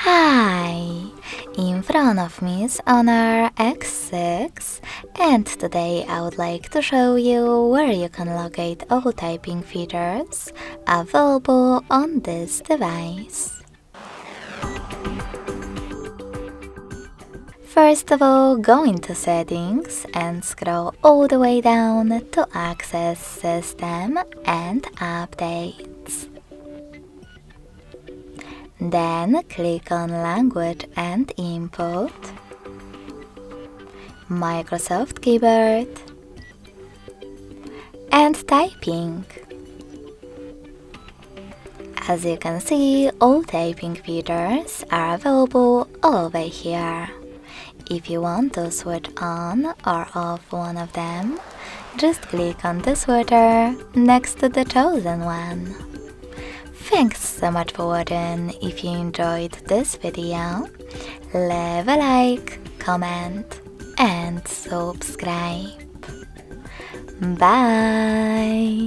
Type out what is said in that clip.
Hi! In front of me is Honor X6, and today I would like to show you where you can locate all typing features available on this device. First of all, go into Settings and scroll all the way down to access System and Updates. Then click on Language and Input, Microsoft Keyboard, and Typing. As you can see, all typing features are available over here. If you want to switch on or off one of them, just click on the switcher next to the chosen one. Thanks so much for watching. If you enjoyed this video, leave a like, comment, and subscribe. Bye!